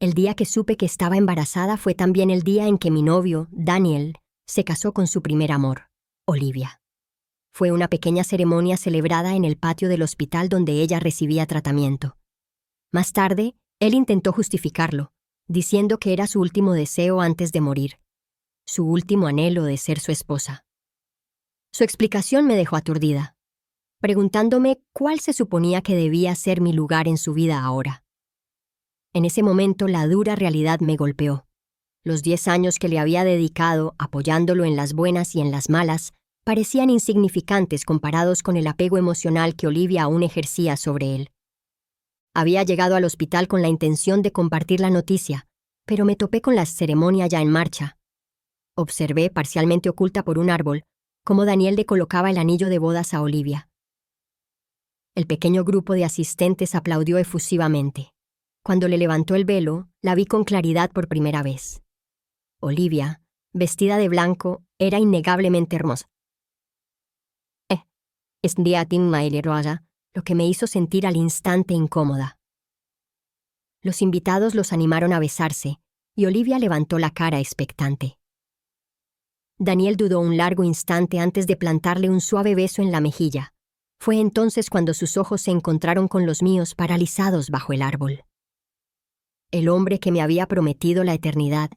El día que supe que estaba embarazada fue también el día en que mi novio, Daniel, se casó con su primer amor, Olivia. Fue una pequeña ceremonia celebrada en el patio del hospital donde ella recibía tratamiento. Más tarde, él intentó justificarlo, diciendo que era su último deseo antes de morir, su último anhelo de ser su esposa. Su explicación me dejó aturdida, preguntándome cuál se suponía que debía ser mi lugar en su vida ahora. En ese momento la dura realidad me golpeó. Los 10 años que le había dedicado apoyándolo en las buenas y en las malas parecían insignificantes comparados con el apego emocional que Olivia aún ejercía sobre él. Había llegado al hospital con la intención de compartir la noticia, pero me topé con la ceremonia ya en marcha. Observé, parcialmente oculta por un árbol, cómo Daniel le colocaba el anillo de bodas a Olivia. El pequeño grupo de asistentes aplaudió efusivamente. Cuando le levantó el velo, la vi con claridad por primera vez. Olivia, vestida de blanco, era innegablemente hermosa. Es día lo que me hizo sentir al instante incómoda. Los invitados los animaron a besarse, y Olivia levantó la cara expectante. Daniel dudó un largo instante antes de plantarle un suave beso en la mejilla. Fue entonces cuando sus ojos se encontraron con los míos paralizados bajo el árbol. El hombre que me había prometido la eternidad,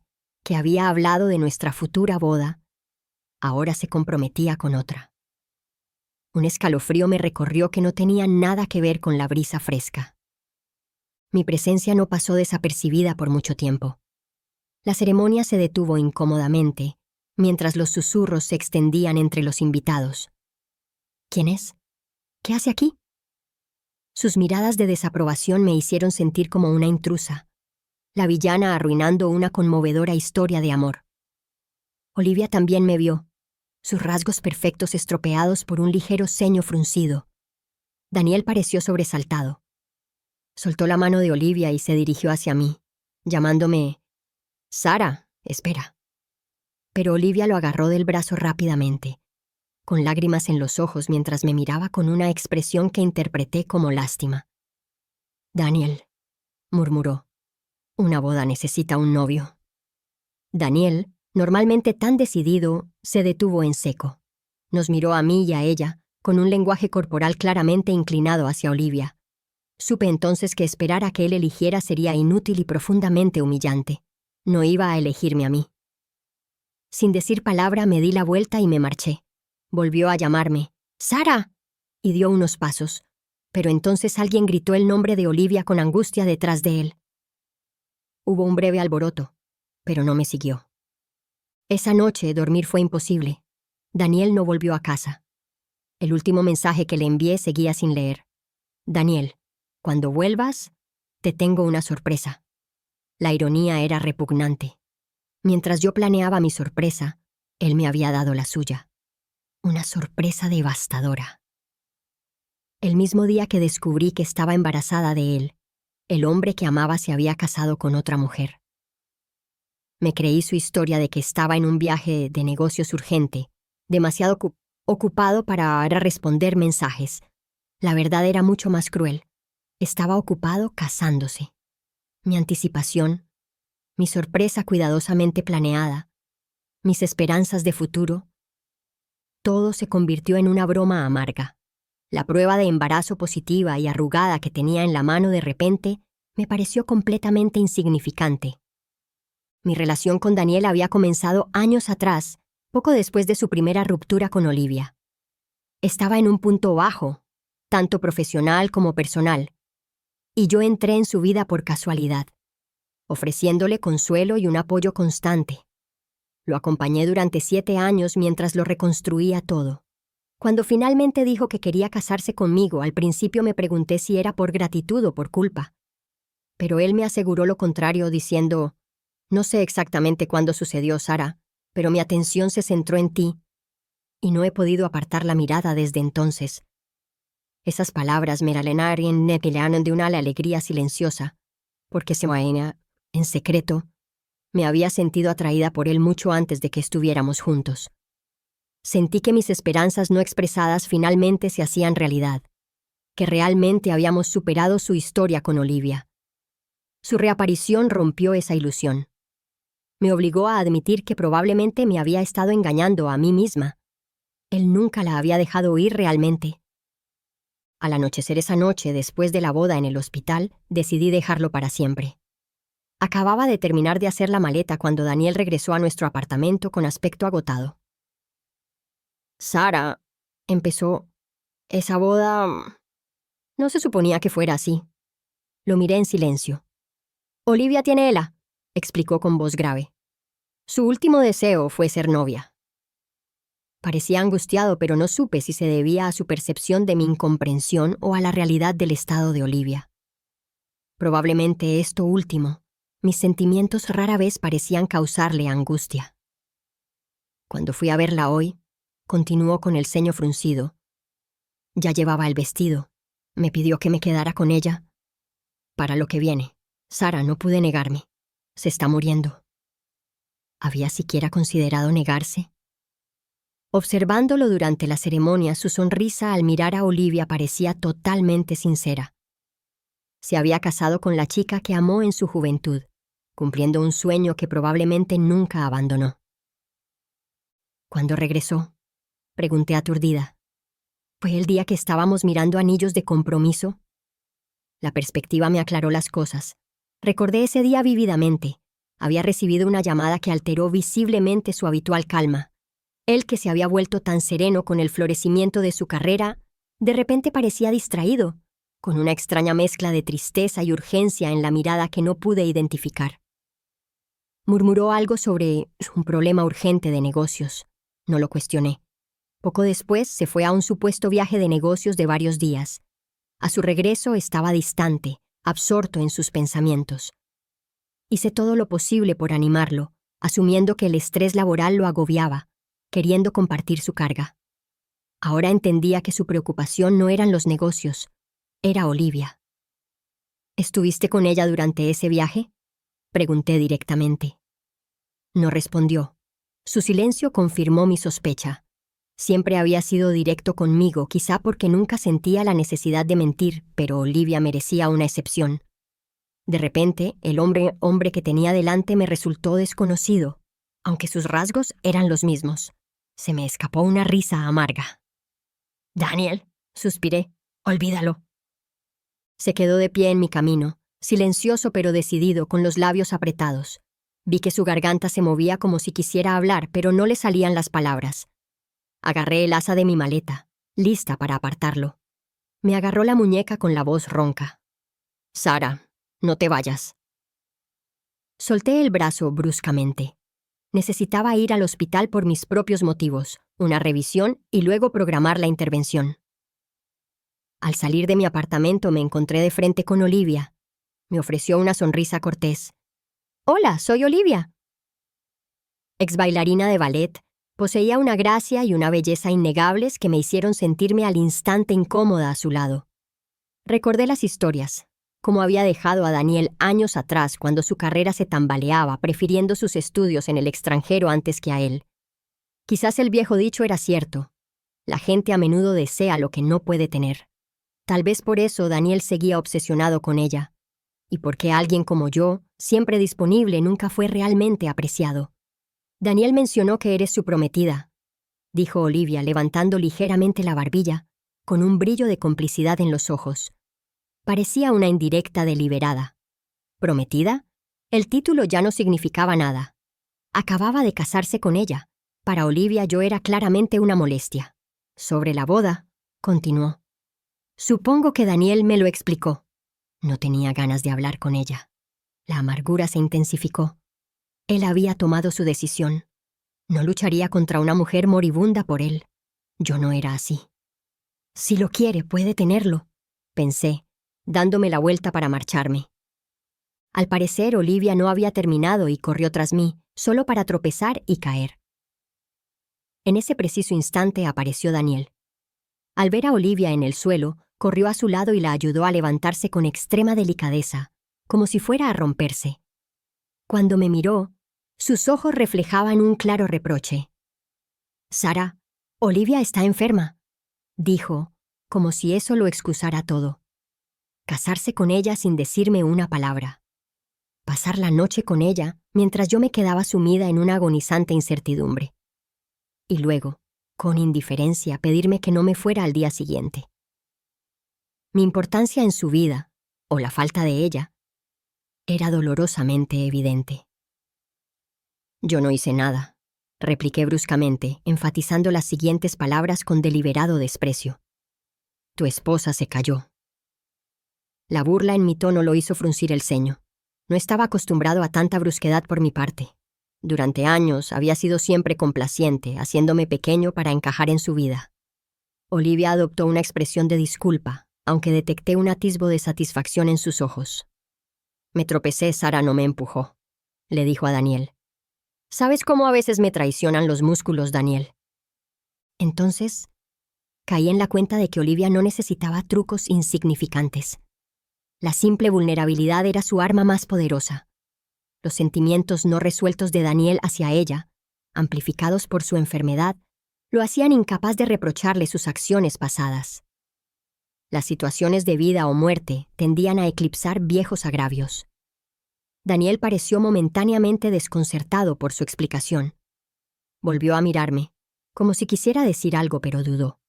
que había hablado de nuestra futura boda, ahora se comprometía con otra. Un escalofrío me recorrió que no tenía nada que ver con la brisa fresca. Mi presencia no pasó desapercibida por mucho tiempo. La ceremonia se detuvo incómodamente, mientras los susurros se extendían entre los invitados. ¿Quién es? ¿Qué hace aquí? Sus miradas de desaprobación me hicieron sentir como una intrusa, la villana arruinando una conmovedora historia de amor. Olivia también me vio, sus rasgos perfectos estropeados por un ligero ceño fruncido. Daniel pareció sobresaltado. Soltó la mano de Olivia y se dirigió hacia mí, llamándome: «Sara, espera». Pero Olivia lo agarró del brazo rápidamente, con lágrimas en los ojos mientras me miraba con una expresión que interpreté como lástima. «Daniel», murmuró, «una boda necesita un novio». Daniel, normalmente tan decidido, se detuvo en seco. Nos miró a mí y a ella, con un lenguaje corporal claramente inclinado hacia Olivia. Supe entonces que esperar a que él eligiera sería inútil y profundamente humillante. No iba a elegirme a mí. Sin decir palabra me di la vuelta y me marché. Volvió a llamarme: «¡Sara!» y dio unos pasos, pero entonces alguien gritó el nombre de Olivia con angustia detrás de él. Hubo un breve alboroto, pero no me siguió. Esa noche dormir fue imposible. Daniel no volvió a casa. El último mensaje que le envié seguía sin leer. «Daniel, cuando vuelvas, te tengo una sorpresa». La ironía era repugnante. Mientras yo planeaba mi sorpresa, él me había dado la suya. Una sorpresa devastadora. El mismo día que descubrí que estaba embarazada de él, el hombre que amaba se había casado con otra mujer. Me creí su historia de que estaba en un viaje de negocios urgente, demasiado ocupado para ahora responder mensajes. La verdad era mucho más cruel. Estaba ocupado casándose. Mi anticipación, mi sorpresa cuidadosamente planeada, mis esperanzas de futuro, todo se convirtió en una broma amarga. La prueba de embarazo positiva y arrugada que tenía en la mano de repente me pareció completamente insignificante. Mi relación con Daniel había comenzado años atrás, poco después de su primera ruptura con Olivia. Estaba en un punto bajo, tanto profesional como personal, y yo entré en su vida por casualidad, ofreciéndole consuelo y un apoyo constante. Lo acompañé durante 7 años mientras lo reconstruía todo. Cuando finalmente dijo que quería casarse conmigo, al principio me pregunté si era por gratitud o por culpa. Pero él me aseguró lo contrario, diciendo: «No sé exactamente cuándo sucedió, Sara, pero mi atención se centró en ti, y no he podido apartar la mirada desde entonces». Esas palabras me llenaron de una alegría silenciosa, porque en secreto, me había sentido atraída por él mucho antes de que estuviéramos juntos. Sentí que mis esperanzas no expresadas finalmente se hacían realidad, que realmente habíamos superado su historia con Olivia. Su reaparición rompió esa ilusión. Me obligó a admitir que probablemente me había estado engañando a mí misma. Él nunca la había dejado ir realmente. Al anochecer esa noche, después de la boda en el hospital, decidí dejarlo para siempre. Acababa de terminar de hacer la maleta cuando Daniel regresó a nuestro apartamento con aspecto agotado. Sara, empezó, esa boda... No se suponía que fuera así. Lo miré en silencio. Olivia tiene ELA, explicó con voz grave. Su último deseo fue ser novia. Parecía angustiado, pero no supe si se debía a su percepción de mi incomprensión o a la realidad del estado de Olivia. Probablemente esto último. Mis sentimientos rara vez parecían causarle angustia. Cuando fui a verla hoy, continuó con el ceño fruncido. Ya llevaba el vestido. Me pidió que me quedara con ella. Para lo que viene, Sara, no pude negarme. Se está muriendo. ¿Había siquiera considerado negarse? Observándolo durante la ceremonia, su sonrisa al mirar a Olivia parecía totalmente sincera. Se había casado con la chica que amó en su juventud, cumpliendo un sueño que probablemente nunca abandonó. ¿Cuándo regresó?, pregunté aturdida. ¿Fue el día que estábamos mirando anillos de compromiso? La perspectiva me aclaró las cosas. Recordé ese día vívidamente. Había recibido una llamada que alteró visiblemente su habitual calma. Él, que se había vuelto tan sereno con el florecimiento de su carrera, de repente parecía distraído, con una extraña mezcla de tristeza y urgencia en la mirada que no pude identificar. Murmuró algo sobre un problema urgente de negocios. No lo cuestioné. Poco después se fue a un supuesto viaje de negocios de varios días. A su regreso estaba distante, absorto en sus pensamientos. Hice todo lo posible por animarlo, asumiendo que el estrés laboral lo agobiaba, queriendo compartir su carga. Ahora entendía que su preocupación no eran los negocios, era Olivia. ¿Estuviste con ella durante ese viaje?, pregunté directamente. No respondió. Su silencio confirmó mi sospecha. Siempre había sido directo conmigo, quizá porque nunca sentía la necesidad de mentir, pero Olivia merecía una excepción. De repente, el hombre que tenía delante me resultó desconocido, aunque sus rasgos eran los mismos. Se me escapó una risa amarga. «Daniel», suspiré, «olvídalo». Se quedó de pie en mi camino, silencioso pero decidido, con los labios apretados. Vi que su garganta se movía como si quisiera hablar, pero no le salían las palabras. Agarré el asa de mi maleta, lista para apartarlo. Me agarró la muñeca con la voz ronca. «Sara, no te vayas». Solté el brazo bruscamente. Necesitaba ir al hospital por mis propios motivos, una revisión y luego programar la intervención. Al salir de mi apartamento me encontré de frente con Olivia. Me ofreció una sonrisa cortés. «Hola, soy Olivia». Ex bailarina de ballet, poseía una gracia y una belleza innegables que me hicieron sentirme al instante incómoda a su lado. Recordé las historias, cómo había dejado a Daniel años atrás cuando su carrera se tambaleaba, prefiriendo sus estudios en el extranjero antes que a él. Quizás el viejo dicho era cierto. La gente a menudo desea lo que no puede tener. Tal vez por eso Daniel seguía obsesionado con ella. Y porque alguien como yo, siempre disponible, nunca fue realmente apreciado. «Daniel mencionó que eres su prometida», dijo Olivia, levantando ligeramente la barbilla, con un brillo de complicidad en los ojos. Parecía una indirecta deliberada. ¿Prometida? El título ya no significaba nada. Acababa de casarse con ella. Para Olivia yo era claramente una molestia. «Sobre la boda», continuó. «Supongo que Daniel me lo explicó». No tenía ganas de hablar con ella. La amargura se intensificó. Él había tomado su decisión. No lucharía contra una mujer moribunda por él. Yo no era así. «Si lo quiere, puede tenerlo», pensé, dándome la vuelta para marcharme. Al parecer, Olivia no había terminado y corrió tras mí, solo para tropezar y caer. En ese preciso instante apareció Daniel. Al ver a Olivia en el suelo, corrió a su lado y la ayudó a levantarse con extrema delicadeza, como si fuera a romperse. Cuando me miró, sus ojos reflejaban un claro reproche. «Sara, Olivia está enferma», dijo, como si eso lo excusara todo. Casarse con ella sin decirme una palabra. pasar la noche con ella mientras yo me quedaba sumida en una agonizante incertidumbre. Y luego, con indiferencia, pedirme que no me fuera al día siguiente. Mi importancia en su vida, o la falta de ella, era dolorosamente evidente. Yo no hice nada, repliqué bruscamente, enfatizando las siguientes palabras con deliberado desprecio. Tu esposa se cayó. La burla en mi tono lo hizo fruncir el ceño. No estaba acostumbrado a tanta brusquedad por mi parte. Durante años había sido siempre complaciente, haciéndome pequeño para encajar en su vida. Olivia adoptó una expresión de disculpa, aunque detecté un atisbo de satisfacción en sus ojos. Me tropecé, Sara no me empujó, le dijo a Daniel. ¿Sabes cómo a veces me traicionan los músculos, Daniel? Entonces, caí en la cuenta de que Olivia no necesitaba trucos insignificantes. La simple vulnerabilidad era su arma más poderosa. Los sentimientos no resueltos de Daniel hacia ella, amplificados por su enfermedad, lo hacían incapaz de reprocharle sus acciones pasadas. Las situaciones de vida o muerte tendían a eclipsar viejos agravios. Daniel pareció momentáneamente desconcertado por su explicación. Volvió a mirarme, como si quisiera decir algo, pero dudó.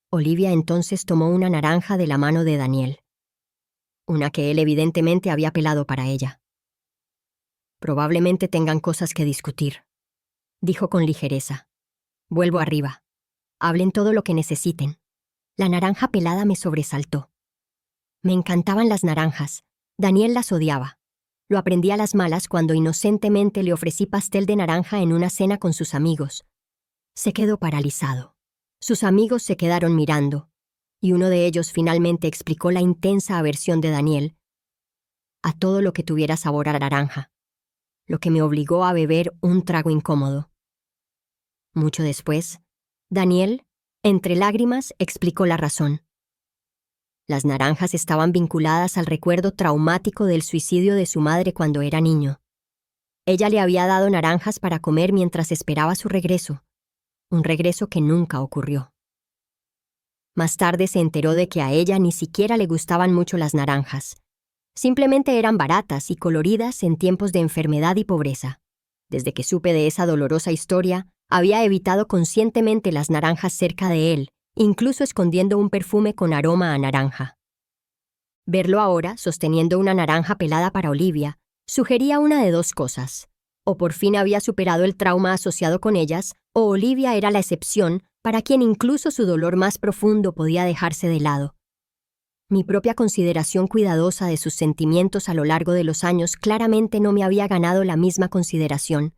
Olivia entonces tomó una naranja de la mano de Daniel. Una que él evidentemente había pelado para ella. Probablemente tengan cosas que discutir, dijo con ligereza. Vuelvo arriba. Hablen todo lo que necesiten. La naranja pelada me sobresaltó. Me encantaban las naranjas. Daniel las odiaba. Lo aprendí a las malas cuando inocentemente le ofrecí pastel de naranja en una cena con sus amigos. Se quedó paralizado. Sus amigos se quedaron mirando, y uno de ellos finalmente explicó la intensa aversión de Daniel a todo lo que tuviera sabor a naranja, lo que me obligó a beber un trago incómodo. Mucho después, Daniel, entre lágrimas, explicó la razón. Las naranjas estaban vinculadas al recuerdo traumático del suicidio de su madre cuando era niño. Ella le había dado naranjas para comer mientras esperaba su regreso, un regreso que nunca ocurrió. Más tarde se enteró de que a ella ni siquiera le gustaban mucho las naranjas. Simplemente eran baratas y coloridas en tiempos de enfermedad y pobreza. Desde que supe de esa dolorosa historia, había evitado conscientemente las naranjas cerca de él, incluso escondiendo un perfume con aroma a naranja. Verlo ahora, sosteniendo una naranja pelada para Olivia, sugería una de dos cosas. O por fin había superado el trauma asociado con ellas, o Olivia era la excepción para quien incluso su dolor más profundo podía dejarse de lado. Mi propia consideración cuidadosa de sus sentimientos a lo largo de los años claramente no me había ganado la misma consideración.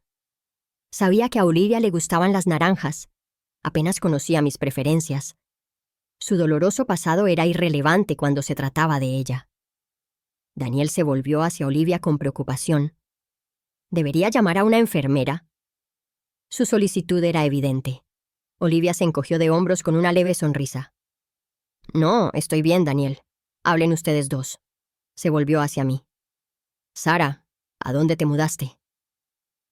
Sabía que a Olivia le gustaban las naranjas. Apenas conocía mis preferencias. Su doloroso pasado era irrelevante cuando se trataba de ella. Daniel se volvió hacia Olivia con preocupación. ¿Debería llamar a una enfermera? Su solicitud era evidente. Olivia se encogió de hombros con una leve sonrisa. No, estoy bien, Daniel. Hablen ustedes dos. Se volvió hacia mí. Sara, ¿a dónde te mudaste?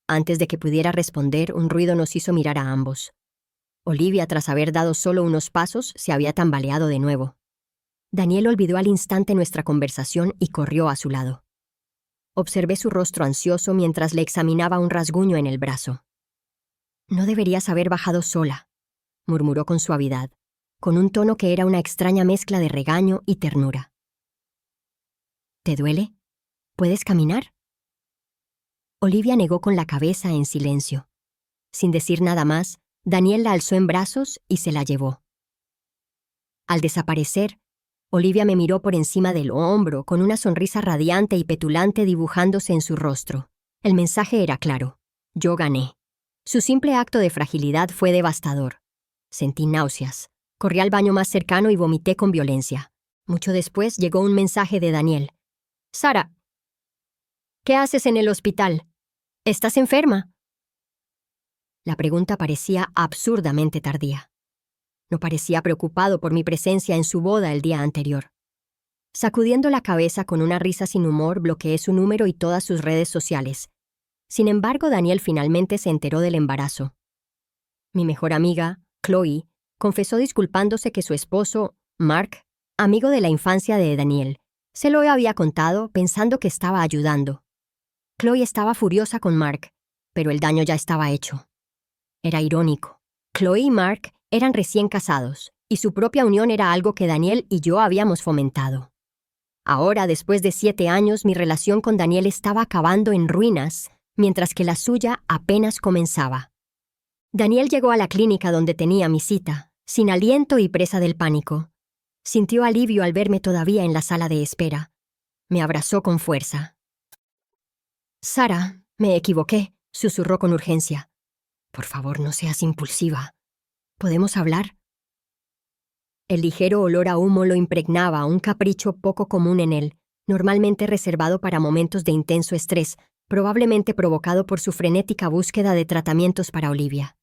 Antes de que pudiera responder, un ruido nos hizo mirar a ambos. Olivia, tras haber dado solo unos pasos, se había tambaleado de nuevo. Daniel olvidó al instante nuestra conversación y corrió a su lado. Observé su rostro ansioso mientras le examinaba un rasguño en el brazo. No deberías haber bajado sola, murmuró con suavidad, con un tono que era una extraña mezcla de regaño y ternura. ¿Te duele? ¿Puedes caminar? Olivia negó con la cabeza en silencio. Sin decir nada más, Daniel la alzó en brazos y se la llevó. Al desaparecer, Olivia me miró por encima del hombro con una sonrisa radiante y petulante dibujándose en su rostro. El mensaje era claro. Yo gané. Su simple acto de fragilidad fue devastador. Sentí náuseas. Corrí al baño más cercano y vomité con violencia. Mucho después llegó un mensaje de Daniel. Sara, ¿qué haces en el hospital? ¿Estás enferma? La pregunta parecía absurdamente tardía. No parecía preocupado por mi presencia en su boda el día anterior. Sacudiendo la cabeza con una risa sin humor, bloqueé su número y todas sus redes sociales. Sin embargo, Daniel finalmente se enteró del embarazo. Mi mejor amiga, Chloe, confesó disculpándose que su esposo, Mark, amigo de la infancia de Daniel, Se lo había contado pensando que estaba ayudando. Chloe estaba furiosa con Mark, pero el daño ya estaba hecho. Era irónico. Chloe y Mark eran recién casados, y su propia unión era algo que Daniel y yo habíamos fomentado. Ahora, después de 7 años, mi relación con Daniel estaba acabando en ruinas, mientras que la suya apenas comenzaba. Daniel llegó a la clínica donde tenía mi cita, sin aliento y presa del pánico. Sintió alivio al verme todavía en la sala de espera. Me abrazó con fuerza. «Sara, me equivoqué», susurró con urgencia. «Por favor, no seas impulsiva. ¿Podemos hablar?» El ligero olor a humo lo impregnaba, un capricho poco común en él, normalmente reservado para momentos de intenso estrés, probablemente provocado por su frenética búsqueda de tratamientos para Olivia.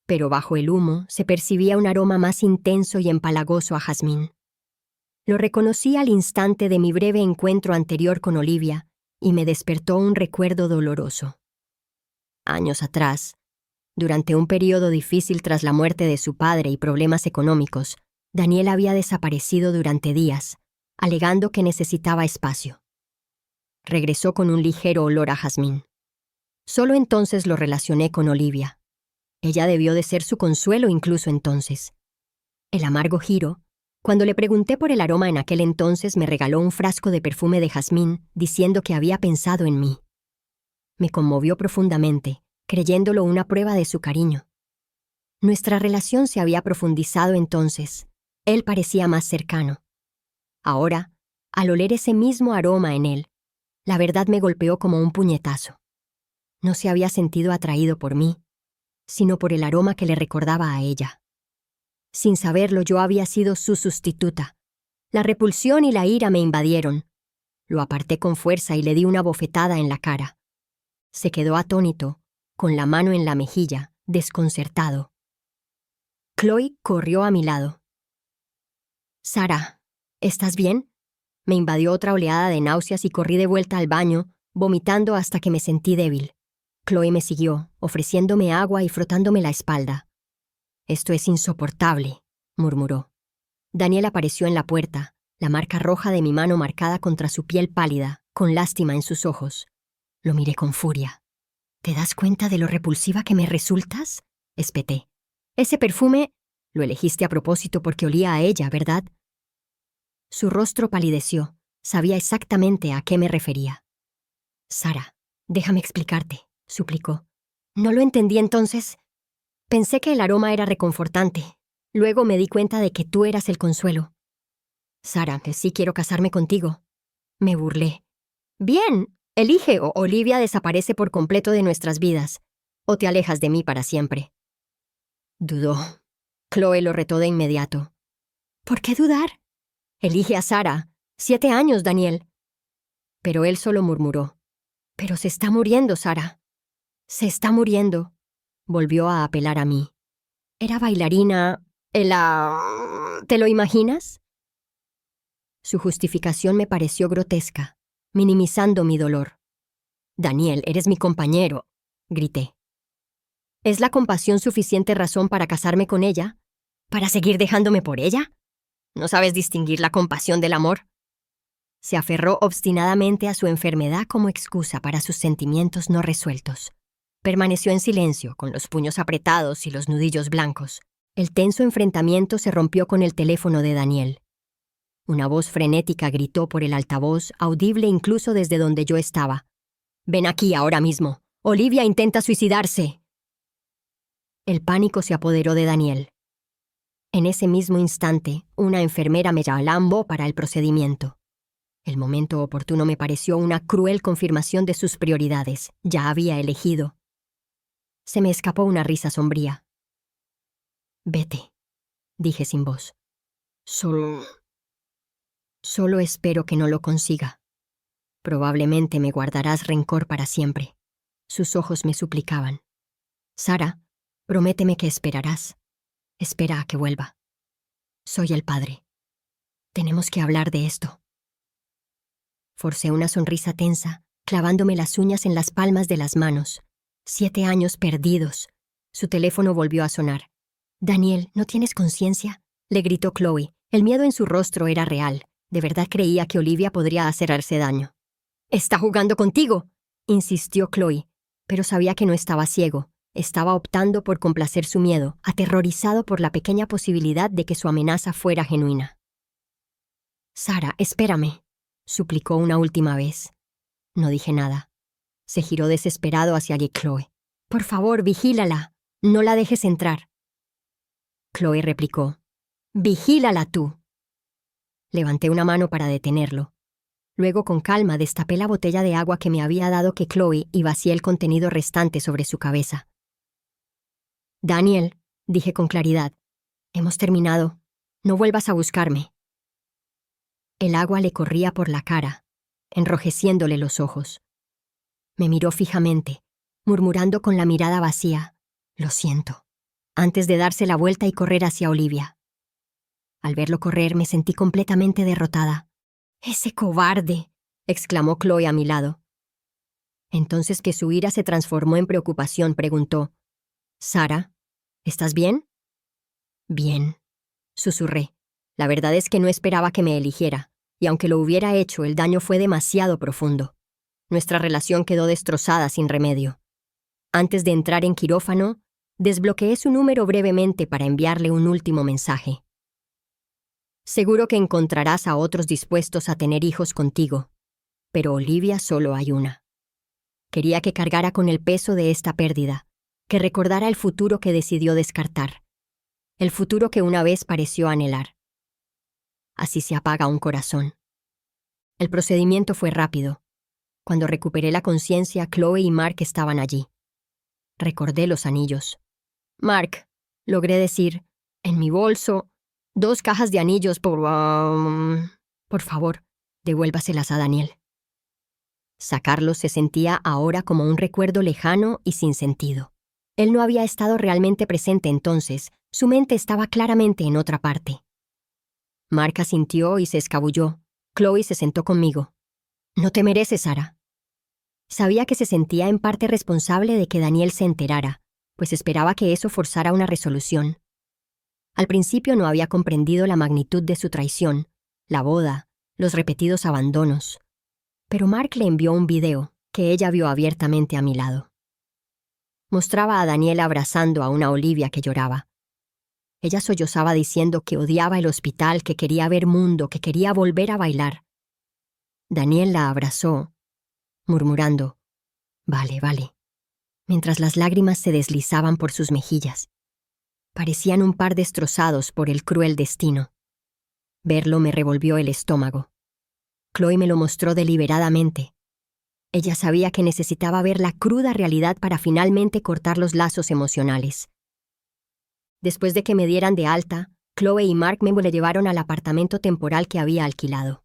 Pero bajo el humo se percibía un aroma más intenso y empalagoso a jazmín. Lo reconocí al instante de mi breve encuentro anterior con Olivia y me despertó un recuerdo doloroso. Años atrás, durante un periodo difícil tras la muerte de su padre y problemas económicos, Daniel había desaparecido durante días, alegando que necesitaba espacio. Regresó con un ligero olor a jazmín. Solo entonces lo relacioné con Olivia. Ella debió de ser su consuelo incluso entonces. El amargo giro, cuando le pregunté por el aroma en aquel entonces, me regaló un frasco de perfume de jazmín, diciendo que había pensado en mí. Me conmovió profundamente, creyéndolo una prueba de su cariño. Nuestra relación se había profundizado entonces. Él parecía más cercano. Ahora, al oler ese mismo aroma en él, la verdad me golpeó como un puñetazo. No se había sentido atraído por mí, sino por el aroma que le recordaba a ella. Sin saberlo, yo había sido su sustituta. La repulsión y la ira me invadieron. Lo aparté con fuerza y le di una bofetada en la cara. Se quedó atónito, con la mano en la mejilla, desconcertado. Chloe corrió a mi lado. «Sara, ¿estás bien?» Me invadió otra oleada de náuseas y corrí de vuelta al baño, vomitando hasta que me sentí débil. Chloe me siguió, ofreciéndome agua y frotándome la espalda. «Esto es insoportable», murmuró. Daniel apareció en la puerta, la marca roja de mi mano marcada contra su piel pálida, con lástima en sus ojos. Lo miré con furia. «¿Te das cuenta de lo repulsiva que me resultas?», espeté. «Ese perfume lo elegiste a propósito porque olía a ella, ¿verdad?» Su rostro palideció. Sabía exactamente a qué me refería. «Sara, déjame explicarte», suplicó. «No lo entendí entonces. Pensé que el aroma era reconfortante. Luego me di cuenta de que tú eras el consuelo». «Sara, sí quiero casarme contigo». Me burlé. «Bien, elige o Olivia desaparece por completo de nuestras vidas, o te alejas de mí para siempre». Dudó. Chloe lo retó de inmediato. «¿Por qué dudar? Elige a Sara. 7 años, Daniel». Pero él solo murmuró. «Pero se está muriendo, Sara. Se está muriendo». Volvió a apelar a mí. «Era bailarina. ¿Te lo imaginas?» Su justificación me pareció grotesca, minimizando mi dolor. «Daniel, eres mi compañero», grité. ¿Es la compasión suficiente razón para casarme con ella? ¿Para seguir dejándome por ella? ¿No sabes distinguir la compasión del amor?» Se aferró obstinadamente a su enfermedad como excusa para sus sentimientos no resueltos. Permaneció en silencio, con los puños apretados y los nudillos blancos. El tenso enfrentamiento se rompió con el teléfono de Daniel. Una voz frenética gritó por el altavoz, audible incluso desde donde yo estaba. «Ven aquí ahora mismo. Olivia intenta suicidarse». El pánico se apoderó de Daniel. En ese mismo instante, una enfermera me llamó para el procedimiento. El momento oportuno me pareció una cruel confirmación de sus prioridades. Ya había elegido. Se me escapó una risa sombría. «Vete», dije sin voz. Solo espero que no lo consiga. Probablemente me guardarás rencor para siempre». Sus ojos me suplicaban. «Sara, prométeme que esperarás. Espera a que vuelva. Soy el padre. Tenemos que hablar de esto». Forcé una sonrisa tensa, clavándome las uñas en las palmas de las manos. 7 años perdidos. Su teléfono volvió a sonar. «Daniel, ¿no tienes conciencia?», le gritó Chloe. El miedo en su rostro era real. De verdad creía que Olivia podría hacerse daño. «¡Está jugando contigo!», insistió Chloe, pero sabía que no estaba ciego. Estaba optando por complacer su miedo, aterrorizado por la pequeña posibilidad de que su amenaza fuera genuina. «Sara, espérame», suplicó una última vez. No dije nada. Se giró desesperado hacia Chloe. «Por favor, vigílala. No la dejes entrar». Chloe replicó. «Vigílala tú». Levanté una mano para detenerlo. Luego, con calma, destapé la botella de agua que me había dado Chloe y vacié el contenido restante sobre su cabeza. «Daniel», dije con claridad, «hemos terminado. No vuelvas a buscarme». El agua le corría por la cara, enrojeciéndole los ojos. Me miró fijamente, murmurando con la mirada vacía, «Lo siento», antes de darse la vuelta y correr hacia Olivia. Al verlo correr me sentí completamente derrotada. «¡Ese cobarde!», exclamó Chloe a mi lado. Entonces, que su ira se transformó en preocupación, preguntó, «Sara, ¿estás bien?». «Bien», susurré. La verdad es que no esperaba que me eligiera, y aunque lo hubiera hecho, el daño fue demasiado profundo. Nuestra relación quedó destrozada sin remedio. Antes de entrar en quirófano, desbloqueé su número brevemente para enviarle un último mensaje. «Seguro que encontrarás a otros dispuestos a tener hijos contigo, pero Olivia solo hay una». Quería que cargara con el peso de esta pérdida, que recordara el futuro que decidió descartar, el futuro que una vez pareció anhelar. Así se apaga un corazón. El procedimiento fue rápido. Cuando recuperé la conciencia, Chloe y Mark estaban allí. Recordé los anillos. «Mark», logré decir, «en mi bolso, 2 cajas de anillos por favor, devuélvaselas a Daniel». Sacarlos se sentía ahora como un recuerdo lejano y sin sentido. Él no había estado realmente presente entonces, su mente estaba claramente en otra parte. Mark asintió y se escabulló. Chloe se sentó conmigo. «No te mereces, Sara». Sabía que se sentía en parte responsable de que Daniel se enterara, pues esperaba que eso forzara una resolución. Al principio no había comprendido la magnitud de su traición, la boda, los repetidos abandonos. Pero Mark le envió un video que ella vio abiertamente a mi lado. Mostraba a Daniel abrazando a una Olivia que lloraba. Ella sollozaba diciendo que odiaba el hospital, que quería ver mundo, que quería volver a bailar. Daniel la abrazó, murmurando, «Vale, vale», mientras las lágrimas se deslizaban por sus mejillas. Parecían un par destrozados por el cruel destino. Verlo me revolvió el estómago. Chloe me lo mostró deliberadamente. Ella sabía que necesitaba ver la cruda realidad para finalmente cortar los lazos emocionales. Después de que me dieran de alta, Chloe y Mark me lo llevaron al apartamento temporal que había alquilado.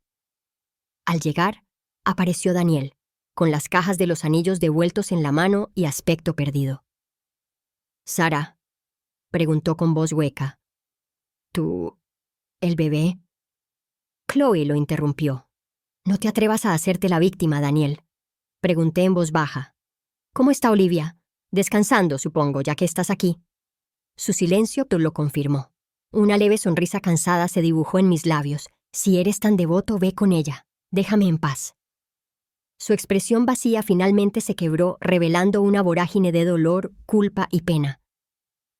Al llegar, apareció Daniel, con las cajas de los anillos devueltos en la mano y aspecto perdido. «Sara», preguntó con voz hueca, «¿tú... el bebé?» Chloe lo interrumpió. «No te atrevas a hacerte la víctima, Daniel», pregunté en voz baja. «¿Cómo está Olivia? Descansando, supongo, ya que estás aquí». Su silencio lo confirmó. Una leve sonrisa cansada se dibujó en mis labios. «Si eres tan devoto, ve con ella. Déjame en paz». Su expresión vacía finalmente se quebró, revelando una vorágine de dolor, culpa y pena.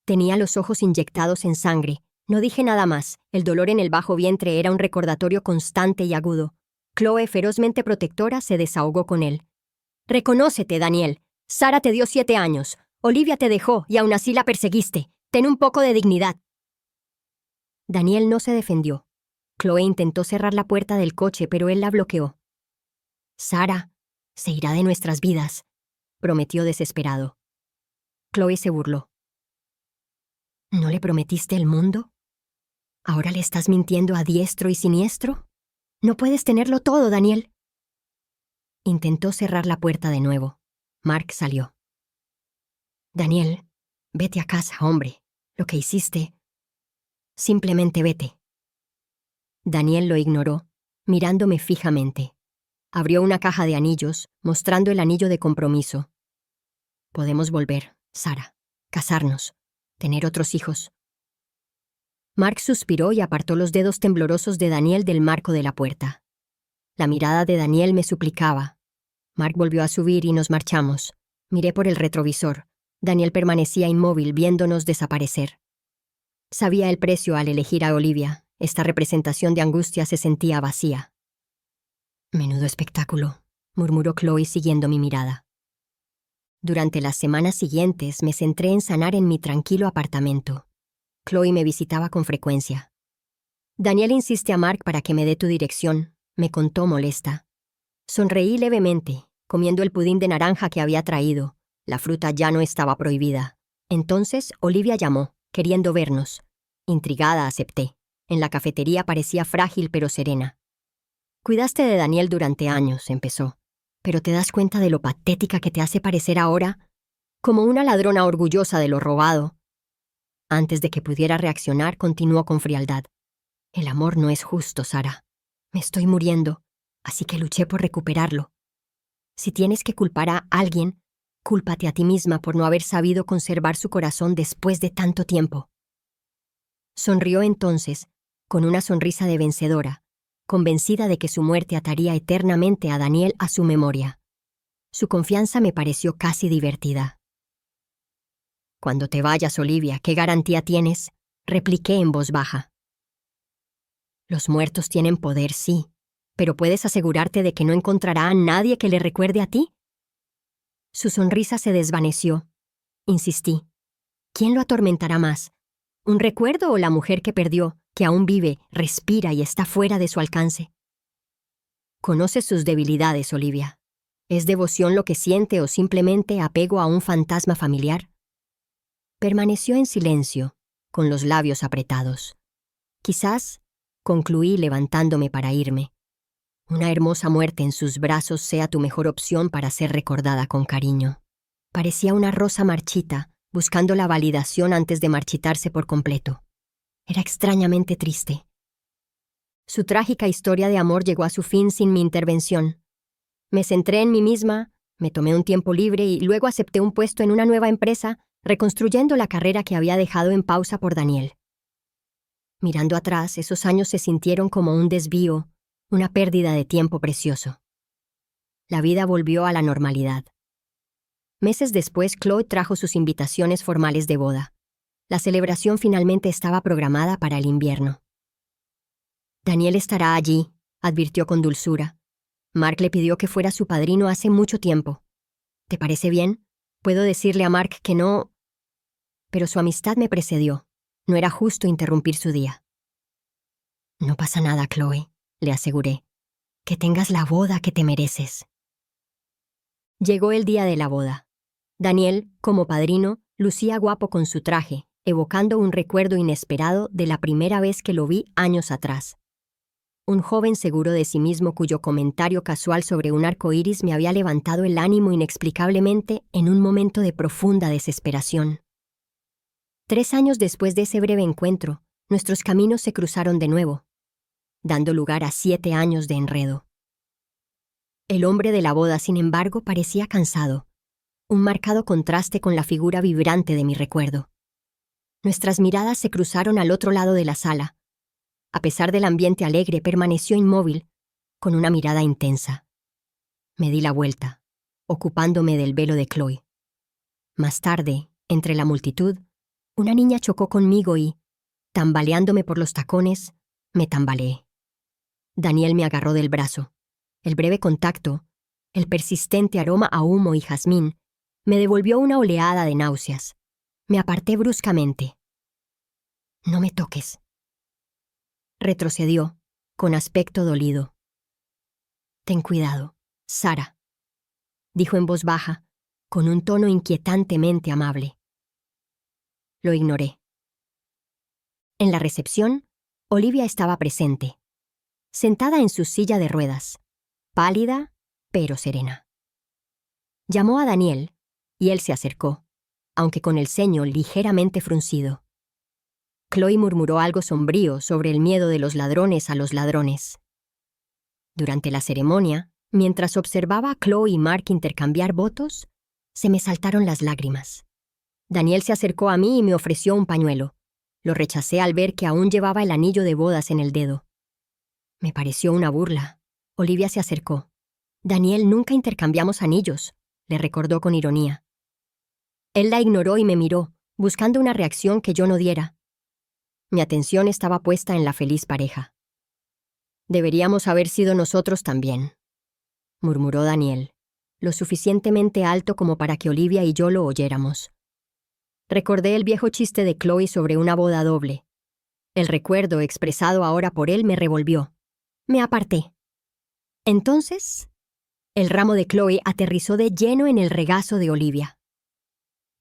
Tenía los ojos inyectados en sangre. No dije nada más. El dolor en el bajo vientre era un recordatorio constante y agudo. Chloe, ferozmente protectora, se desahogó con él. «Reconócete, Daniel. Sara te dio 7 años. Olivia te dejó y aún así la perseguiste. Ten un poco de dignidad». Daniel no se defendió. Chloe intentó cerrar la puerta del coche, pero él la bloqueó. «Sara, se irá de nuestras vidas», prometió desesperado. Chloe se burló. «¿No le prometiste el mundo? ¿Ahora le estás mintiendo a diestro y siniestro? No puedes tenerlo todo, Daniel». Intentó cerrar la puerta de nuevo. Mark salió. «Daniel, vete a casa, hombre. Lo que hiciste... simplemente vete». Daniel lo ignoró, mirándome fijamente. Abrió una caja de anillos, mostrando el anillo de compromiso. «Podemos volver, Sara, casarnos, tener otros hijos». Mark suspiró y apartó los dedos temblorosos de Daniel del marco de la puerta. La mirada de Daniel me suplicaba. Mark volvió a subir y nos marchamos. Miré por el retrovisor. Daniel permanecía inmóvil viéndonos desaparecer. Sabía el precio al elegir a Olivia. Esta representación de angustia se sentía vacía. «Menudo espectáculo», murmuró Chloe siguiendo mi mirada. Durante las semanas siguientes me centré en sanar en mi tranquilo apartamento. Chloe me visitaba con frecuencia. «Daniel insiste a Mark para que me dé tu dirección», me contó molesta. Sonreí levemente, comiendo el pudín de naranja que había traído. La fruta ya no estaba prohibida. Entonces Olivia llamó, queriendo vernos. Intrigada acepté. En la cafetería parecía frágil pero serena. «Cuidaste de Daniel durante años», empezó. «Pero te das cuenta de lo patética que te hace parecer ahora, como una ladrona orgullosa de lo robado». Antes de que pudiera reaccionar, continuó con frialdad. «El amor no es justo, Sara. Me estoy muriendo, así que luché por recuperarlo. Si tienes que culpar a alguien, cúlpate a ti misma por no haber sabido conservar su corazón después de tanto tiempo». Sonrió entonces, con una sonrisa de vencedora, convencida de que su muerte ataría eternamente a Daniel a su memoria. Su confianza me pareció casi divertida. «Cuando te vayas, Olivia, ¿qué garantía tienes?», repliqué en voz baja. «Los muertos tienen poder, sí, pero ¿puedes asegurarte de que no encontrará a nadie que le recuerde a ti?». Su sonrisa se desvaneció. Insistí. «¿Quién lo atormentará más? ¿Un recuerdo o la mujer que perdió, que aún vive, respira y está fuera de su alcance?». «Conoces sus debilidades, Olivia. ¿Es devoción lo que siente o simplemente apego a un fantasma familiar?». Permaneció en silencio, con los labios apretados. «Quizás», concluí levantándome para irme, «una hermosa muerte en sus brazos sea tu mejor opción para ser recordada con cariño». Parecía una rosa marchita, buscando la validación antes de marchitarse por completo. Era extrañamente triste. Su trágica historia de amor llegó a su fin sin mi intervención. Me centré en mí misma, me tomé un tiempo libre y luego acepté un puesto en una nueva empresa, reconstruyendo la carrera que había dejado en pausa por Daniel. Mirando atrás, esos años se sintieron como un desvío, una pérdida de tiempo precioso. La vida volvió a la normalidad. Meses después, Chloe trajo sus invitaciones formales de boda. La celebración finalmente estaba programada para el invierno. «Daniel estará allí», advirtió con dulzura. «Mark le pidió que fuera su padrino hace mucho tiempo. ¿Te parece bien? Puedo decirle a Mark que no...». Pero su amistad me precedió. No era justo interrumpir su día. «No pasa nada, Chloe», le aseguré. «Que tengas la boda que te mereces». Llegó el día de la boda. Daniel, como padrino, lucía guapo con su traje, evocando un recuerdo inesperado de la primera vez que lo vi años atrás. Un joven seguro de sí mismo cuyo comentario casual sobre un arco iris me había levantado el ánimo inexplicablemente en un momento de profunda desesperación. 3 años después de ese breve encuentro, nuestros caminos se cruzaron de nuevo, dando lugar a 7 años de enredo. El hombre de la boda, sin embargo, parecía cansado, un marcado contraste con la figura vibrante de mi recuerdo. Nuestras miradas se cruzaron al otro lado de la sala. A pesar del ambiente alegre, permaneció inmóvil, con una mirada intensa. Me di la vuelta, ocupándome del velo de Chloe. Más tarde, entre la multitud, una niña chocó conmigo y, tambaleándome por los tacones, me tambaleé. Daniel me agarró del brazo. El breve contacto, el persistente aroma a humo y jazmín, me devolvió una oleada de náuseas. Me aparté bruscamente. «No me toques». Retrocedió, con aspecto dolido. «Ten cuidado, Sara», dijo en voz baja, con un tono inquietantemente amable. Lo ignoré. En la recepción, Olivia estaba presente, sentada en su silla de ruedas, pálida, pero serena. Llamó a Daniel, y él se acercó, aunque con el ceño ligeramente fruncido. Chloe murmuró algo sombrío sobre el miedo de los ladrones a los ladrones. Durante la ceremonia, mientras observaba a Chloe y Mark intercambiar votos, se me saltaron las lágrimas. Daniel se acercó a mí y me ofreció un pañuelo. Lo rechacé al ver que aún llevaba el anillo de bodas en el dedo. Me pareció una burla. Olivia se acercó. Daniel, nunca intercambiamos anillos, le recordó con ironía. Él la ignoró y me miró, buscando una reacción que yo no diera. Mi atención estaba puesta en la feliz pareja. Deberíamos haber sido nosotros también, murmuró Daniel, lo suficientemente alto como para que Olivia y yo lo oyéramos. Recordé el viejo chiste de Chloe sobre una boda doble. El recuerdo expresado ahora por él me revolvió. Me aparté. Entonces, el ramo de Chloe aterrizó de lleno en el regazo de Olivia.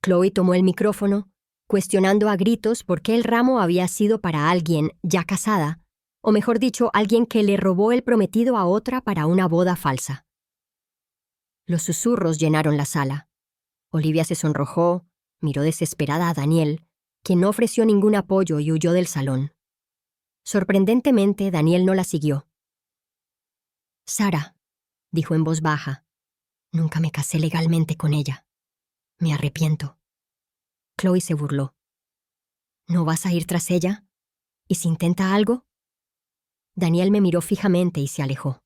Chloe tomó el micrófono, cuestionando a gritos por qué el ramo había sido para alguien ya casada, o mejor dicho, alguien que le robó el prometido a otra para una boda falsa. Los susurros llenaron la sala. Olivia se sonrojó, miró desesperada a Daniel, quien no ofreció ningún apoyo y huyó del salón. Sorprendentemente, Daniel no la siguió. Sara, dijo en voz baja, nunca me casé legalmente con ella. Me arrepiento. Chloe se burló. ¿No vas a ir tras ella? ¿Y si intenta algo? Daniel me miró fijamente y se alejó.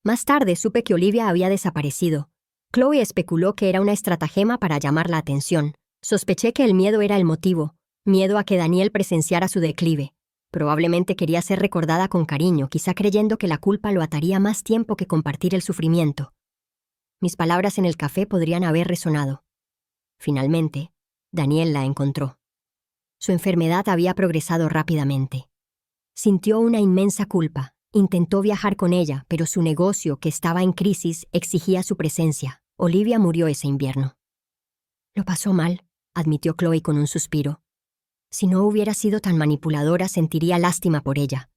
Más tarde supe que Olivia había desaparecido. Chloe especuló que era una estratagema para llamar la atención. Sospeché que el miedo era el motivo, miedo a que Daniel presenciara su declive. Probablemente quería ser recordada con cariño, quizá creyendo que la culpa lo ataría más tiempo que compartir el sufrimiento. Mis palabras en el café podrían haber resonado. Finalmente, Daniel la encontró. Su enfermedad había progresado rápidamente. Sintió una inmensa culpa. Intentó viajar con ella, pero su negocio, que estaba en crisis, exigía su presencia. Olivia murió ese invierno. Lo pasó mal, admitió Chloe con un suspiro. Si no hubiera sido tan manipuladora, sentiría lástima por ella.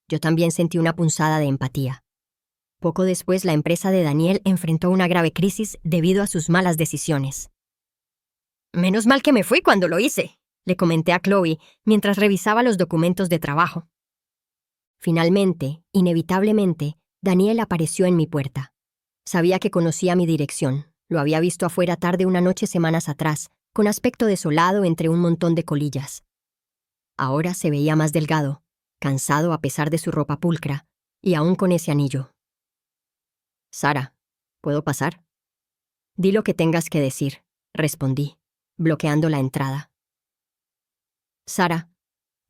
Yo también sentí una punzada de empatía. Poco después, la empresa de Daniel enfrentó una grave crisis debido a sus malas decisiones. Menos mal que me fui cuando lo hice, le comenté a Chloe mientras revisaba los documentos de trabajo. Finalmente, inevitablemente, Daniel apareció en mi puerta. Sabía que conocía mi dirección. Lo había visto afuera tarde una noche semanas atrás, con aspecto desolado entre un montón de colillas. Ahora se veía más delgado, cansado a pesar de su ropa pulcra, y aún con ese anillo. Sara, ¿puedo pasar? Di lo que tengas que decir, respondí, bloqueando la entrada. Sara,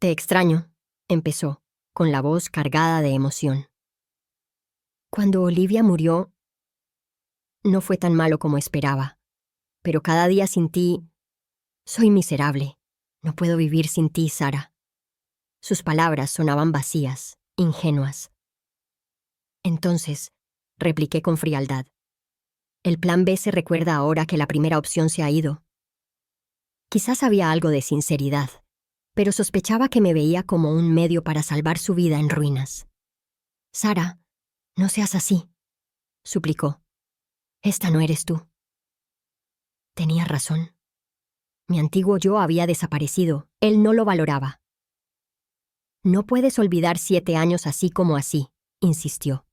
te extraño, empezó, con la voz cargada de emoción. Cuando Olivia murió, no fue tan malo como esperaba, pero cada día sin ti, soy miserable. No puedo vivir sin ti, Sara. Sus palabras sonaban vacías, ingenuas. Entonces, repliqué con frialdad. El plan B se recuerda ahora que la primera opción se ha ido. Quizás había algo de sinceridad, pero sospechaba que me veía como un medio para salvar su vida en ruinas. Sara, no seas así, suplicó. Esta no eres tú. Tenía razón. Mi antiguo yo había desaparecido. Él no lo valoraba. No puedes olvidar 7 años así como así, insistió.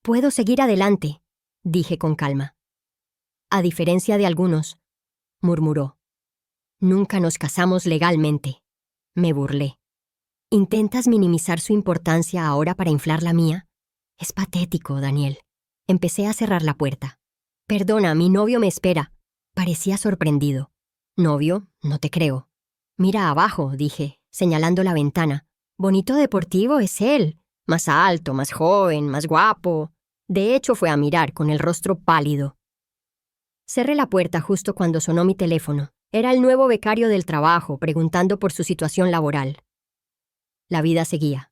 Puedo seguir adelante, dije con calma. A diferencia de algunos, murmuró. Nunca nos casamos legalmente. Me burlé. ¿Intentas minimizar su importancia ahora para inflar la mía? Es patético, Daniel. Empecé a cerrar la puerta. Perdona, mi novio me espera. Parecía sorprendido. ¿Novio? No te creo. Mira abajo, dije, señalando la ventana. Bonito deportivo es él. Más alto, más joven, más guapo. De hecho, fue a mirar con el rostro pálido. Cerré la puerta justo cuando sonó mi teléfono. Era el nuevo becario del trabajo, preguntando por su situación laboral. La vida seguía.